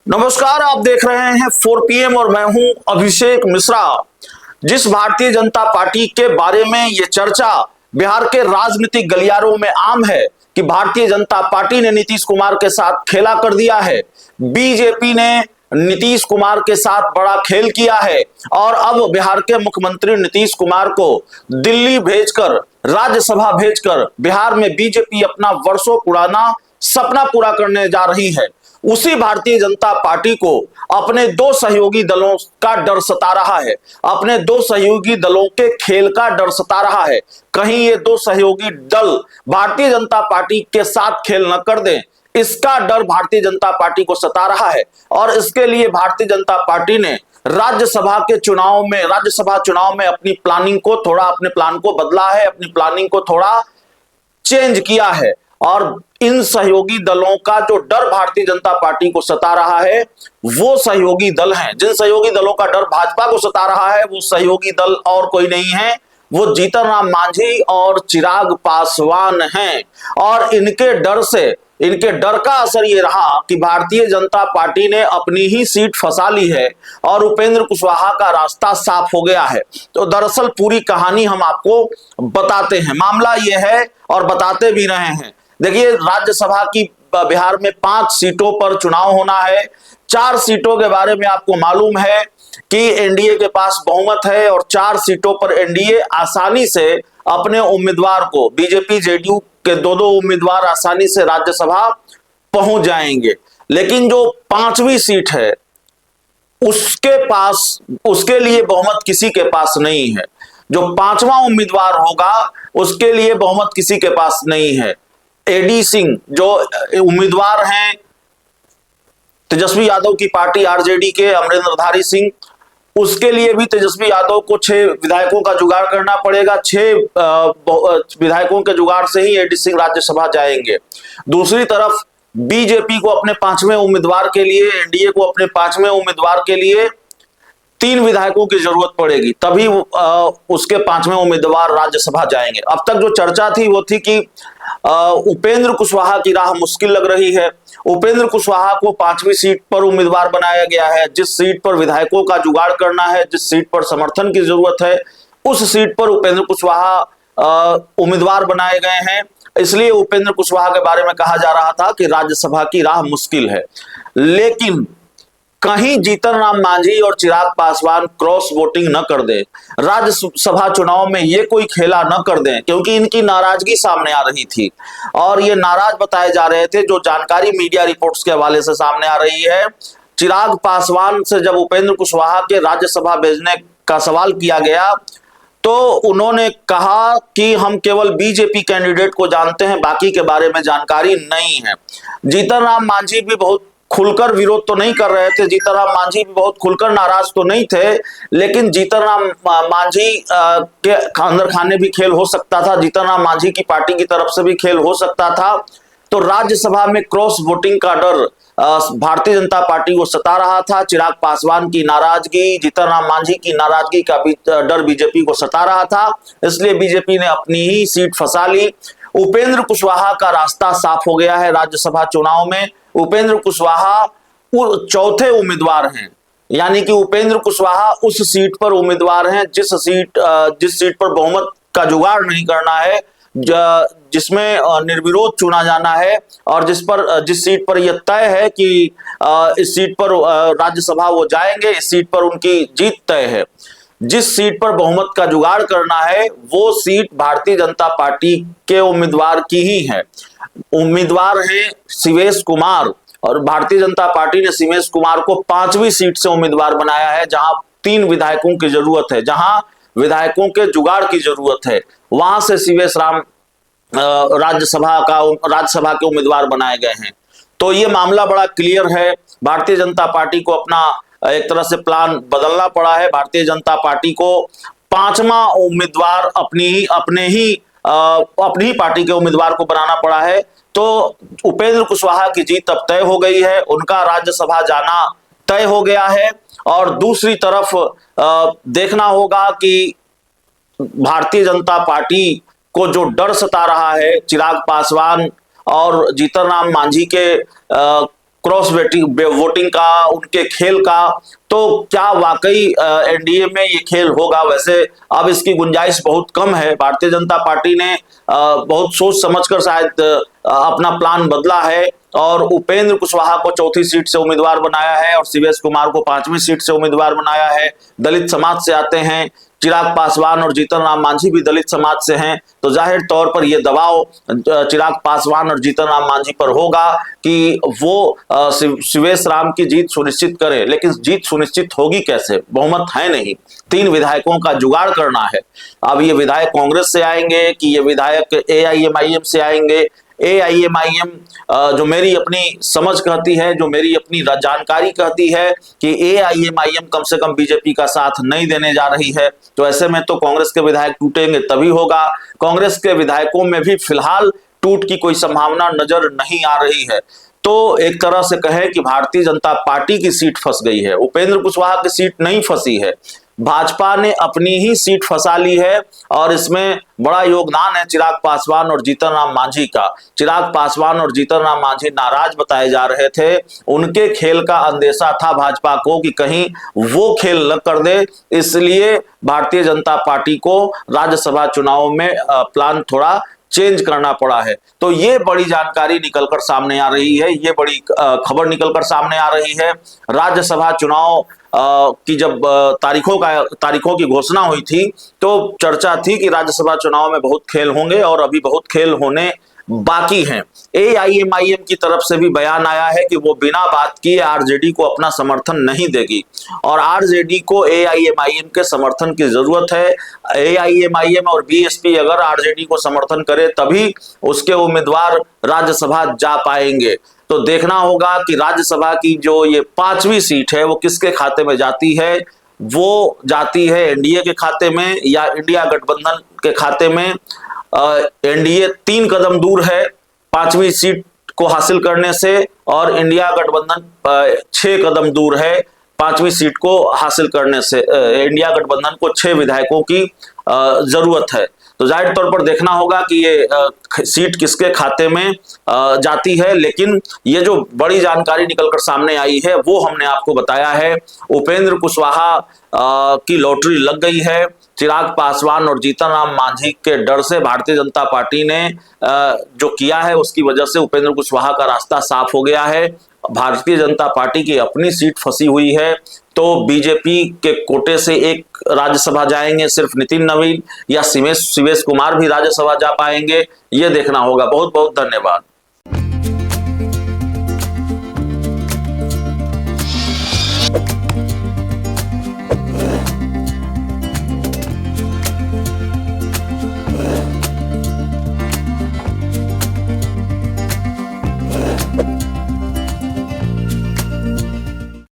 नमस्कार, आप देख रहे हैं 4 PM और मैं हूं अभिषेक मिश्रा। जिस भारतीय जनता पार्टी के बारे में ये चर्चा बिहार के राजनीतिक गलियारों में आम है कि भारतीय जनता पार्टी ने नीतीश कुमार के साथ खेला कर दिया है, बीजेपी ने नीतीश कुमार के साथ बड़ा खेल किया है और अब बिहार के मुख्यमंत्री नीतीश कुमार को दिल्ली भेजकर, राज्यसभा भेजकर बिहार में बीजेपी अपना वर्षों पुराना सपना पूरा करने जा रही है। उसी भारतीय जनता पार्टी को अपने दो सहयोगी दलों का डर सता रहा है, अपने दो सहयोगी दलों के खेल का डर सता रहा है। कहीं ये दो सहयोगी दल भारतीय जनता पार्टी के साथ खेल न कर दें, इसका डर भारतीय जनता पार्टी को सता रहा है और इसके लिए भारतीय जनता पार्टी ने राज्यसभा चुनाव में अपनी प्लानिंग को थोड़ा, अपने प्लान को बदला है, अपनी प्लानिंग को थोड़ा चेंज किया है। और इन सहयोगी दलों का जो डर भारतीय जनता पार्टी को सता रहा है वो सहयोगी दल हैं। जिन सहयोगी दलों का डर भाजपा को सता रहा है वो सहयोगी दल और कोई नहीं है, वो जीतन राम मांझी और चिराग पासवान हैं। और इनके डर का असर ये रहा कि भारतीय जनता पार्टी ने अपनी ही सीट फंसा ली है और उपेंद्र कुशवाहा का रास्ता साफ हो गया है। तो दरअसल पूरी कहानी हम आपको बताते हैं। मामला ये है और बताते भी रहे हैं। देखिए, राज्यसभा की बिहार में 5 सीटों पर चुनाव होना है। 4 सीटों के बारे में आपको मालूम है कि एनडीए के पास बहुमत है और 4 सीटों पर एनडीए आसानी से अपने उम्मीदवार को, बीजेपी जेडीयू के दो उम्मीदवार आसानी से राज्यसभा पहुंच जाएंगे। लेकिन जो 5वीं सीट है उसके लिए बहुमत किसी के पास नहीं है। जो 5वां उम्मीदवार होगा उसके लिए बहुमत किसी के पास नहीं है। एडी सिंह जो उम्मीदवार हैं तेजस्वी यादव की पार्टी आरजेडी के, अमरिंदरधारी सिंह, उसके लिए भी तेजस्वी यादव को 6 विधायकों का जुगाड़ करना पड़ेगा। 6 विधायकों के जुगाड़ से ही एडी सिंह राज्यसभा जाएंगे। दूसरी तरफ बीजेपी को अपने 5वें उम्मीदवार के लिए, एनडीए को अपने 5वें उम्मीदवार के लिए 3 विधायकों की जरूरत पड़ेगी, तभी उसके 5वें उम्मीदवार राज्यसभा जाएंगे। अब तक जो चर्चा थी वो थी कि उपेंद्र कुशवाहा की राह मुश्किल लग रही है। उपेंद्र कुशवाहा को 5वीं सीट पर उम्मीदवार बनाया गया है। जिस सीट पर विधायकों का जुगाड़ करना है, जिस सीट पर समर्थन की जरूरत है, उस सीट पर उपेंद्र कुशवाहा उम्मीदवार बनाए गए हैं। इसलिए उपेंद्र कुशवाहा के बारे में कहा जा रहा था कि राज्यसभा की राह मुश्किल है। लेकिन कहीं जीतन राम मांझी और चिराग पासवान क्रॉस वोटिंग न कर दे, राज्यसभा चुनाव में ये कोई खेला न कर दें, क्योंकि इनकी नाराजगी सामने आ रही थी और ये नाराज बताए जा रहे थे। जो जानकारी मीडिया रिपोर्ट्स के हवाले से सामने आ रही है, चिराग पासवान से जब उपेंद्र कुशवाहा के राज्यसभा भेजने का सवाल किया गया तो उन्होंने कहा कि हम केवल बीजेपी कैंडिडेट को जानते हैं, बाकी के बारे में जानकारी नहीं है। जीतन राम मांझी भी बहुत खुलकर विरोध तो नहीं कर रहे थे, जीतन राम मांझी भी बहुत खुलकर नाराज तो नहीं थे, लेकिन जीतन राम मांझी के अंदर खाने भी खेल हो सकता था, जीतन राम मांझी की पार्टी की तरफ से भी खेल हो सकता था। तो राज्यसभा में क्रॉस वोटिंग का डर भारतीय जनता पार्टी को सता रहा था। चिराग पासवान की नाराजगी, जीतन राम मांझी की नाराजगी का भी डर बीजेपी को सता रहा था। इसलिए बीजेपी ने अपनी ही सीट फंसा ली। उपेंद्र कुशवाहा का रास्ता साफ हो गया है राज्यसभा चुनाव में। उपेंद्र कुशवाहा चौथे उम्मीदवार हैं, यानी कि उपेंद्र कुशवाहा उस सीट पर उम्मीदवार हैं जिस सीट पर बहुमत का जुगाड़ नहीं करना है, जिसमें निर्विरोध चुना जाना है और जिस सीट पर यह तय है कि इस सीट पर राज्यसभा वो जाएंगे, इस सीट पर उनकी जीत तय है। जिस सीट पर बहुमत का जुगाड़ करना है वो सीट भारतीय जनता पार्टी के उम्मीदवार की ही है। उम्मीदवार हैं शिवेश कुमार और भारतीय जनता पार्टी ने शिवेश कुमार को 5वीं सीट से उम्मीदवार बनाया है, जहां 3 विधायकों की जरूरत है, जहां विधायकों के जुगाड़ की जरूरत है, वहां से शिवेश राम राज्यसभा के उम्मीदवार बनाए गए हैं। तो ये मामला बड़ा क्लियर है। भारतीय जनता पार्टी को अपना एक तरह से प्लान बदलना पड़ा है। भारतीय जनता पार्टी को 5वां उम्मीदवार अपनी ही पार्टी के उम्मीदवार को बनाना पड़ा है। तो उपेंद्र कुशवाहा की जीत अब तय हो गई है, उनका राज्यसभा जाना तय हो गया है। और दूसरी तरफ देखना होगा कि भारतीय जनता पार्टी को जो डर सता रहा है चिराग पासवान और जीतन राम मांझी के क्रॉस वोटिंग का, उनके खेल का, तो क्या वाकई एनडीए में ये खेल होगा? वैसे अब इसकी गुंजाइश बहुत कम है। भारतीय जनता पार्टी ने बहुत सोच समझकर शायद अपना प्लान बदला है और उपेंद्र कुशवाहा को चौथी सीट से उम्मीदवार बनाया है और शिवेश कुमार को 5वीं सीट से उम्मीदवार बनाया है। दलित समाज से आते हैं, चिराग पासवान और जीतन राम मांझी भी दलित समाज से हैं, तो जाहिर तौर पर यह दबाव चिराग पासवान और जीतन राम मांझी पर होगा कि वो शिवेश राम की जीत सुनिश्चित करे। लेकिन जीत सुनिश्चित होगी कैसे? बहुमत है नहीं, 3 विधायकों का जुगाड़ करना है। अब ये विधायक कांग्रेस से आएंगे कि ये विधायक एआईएमआईएम से आएंगे? एआईएमआईएम जो मेरी अपनी समझ कहती है, जो मेरी अपनी जानकारी कहती है कि एआईएमआईएम कम से कम बीजेपी का साथ नहीं देने जा रही है, तो ऐसे में तो कांग्रेस के विधायक टूटेंगे तभी होगा। कांग्रेस के विधायकों में भी फिलहाल टूट की कोई संभावना नजर नहीं आ रही है। तो एक तरह से कहें कि भारतीय जनता पार्टी की सीट फंस गई है, उपेंद्र कुशवाहा की सीट नहीं फंसी है। भाजपा ने अपनी ही सीट फंसा ली है और इसमें बड़ा योगदान है चिराग पासवान और जीतन राम मांझी का। चिराग पासवान और जीतन राम मांझी नाराज बताए जा रहे थे, उनके खेल का अंदेशा था भाजपा को कि कहीं वो खेल न कर दे, इसलिए भारतीय जनता पार्टी को राज्यसभा चुनाव में प्लान थोड़ा चेंज करना पड़ा है। तो ये बड़ी जानकारी निकलकर सामने आ रही है, ये बड़ी खबर निकलकर सामने आ रही है। राज्यसभा चुनाव की जब तारीखों की घोषणा हुई थी तो चर्चा थी कि राज्यसभा चुनाव में बहुत खेल होंगे और अभी बहुत खेल होने बाकी हैं। एआईएमआईएम की तरफ से भी बयान आया है कि वो बिना बात किए आरजेडी को अपना समर्थन नहीं देगी और आरजेडी को एआईएमआईएम के समर्थन की जरूरत है। एआईएमआईएम और बीएसपी अगर आरजेडी को समर्थन करे तभी उसके उम्मीदवार राज्यसभा जा पाएंगे। तो देखना होगा कि राज्यसभा की जो ये 5वीं सीट है वो किसके खाते में जाती है। वो जाती है एनडीए के खाते में या इंडिया गठबंधन के खाते में। एनडीए 3 कदम दूर है 5वीं सीट को हासिल करने से और इंडिया गठबंधन 6 कदम दूर है 5वीं सीट को हासिल करने से। इंडिया गठबंधन को 6 विधायकों की जरूरत है। तो जाहिर तौर पर देखना होगा कि ये सीट किसके खाते में जाती है। लेकिन ये जो बड़ी जानकारी निकलकर सामने आई है वो हमने आपको बताया है। उपेंद्र कुशवाहा की लॉटरी लग गई है। चिराग पासवान और जीतन राम मांझी के डर से भारतीय जनता पार्टी ने जो किया है उसकी वजह से उपेंद्र कुशवाहा का रास्ता साफ हो गया है। भारतीय जनता पार्टी की अपनी सीट फंसी हुई है। तो बीजेपी के कोटे से एक राज्यसभा जाएंगे सिर्फ नितिन नवीन या शिवेश कुमार भी राज्यसभा जा पाएंगे, ये देखना होगा। बहुत बहुत धन्यवाद।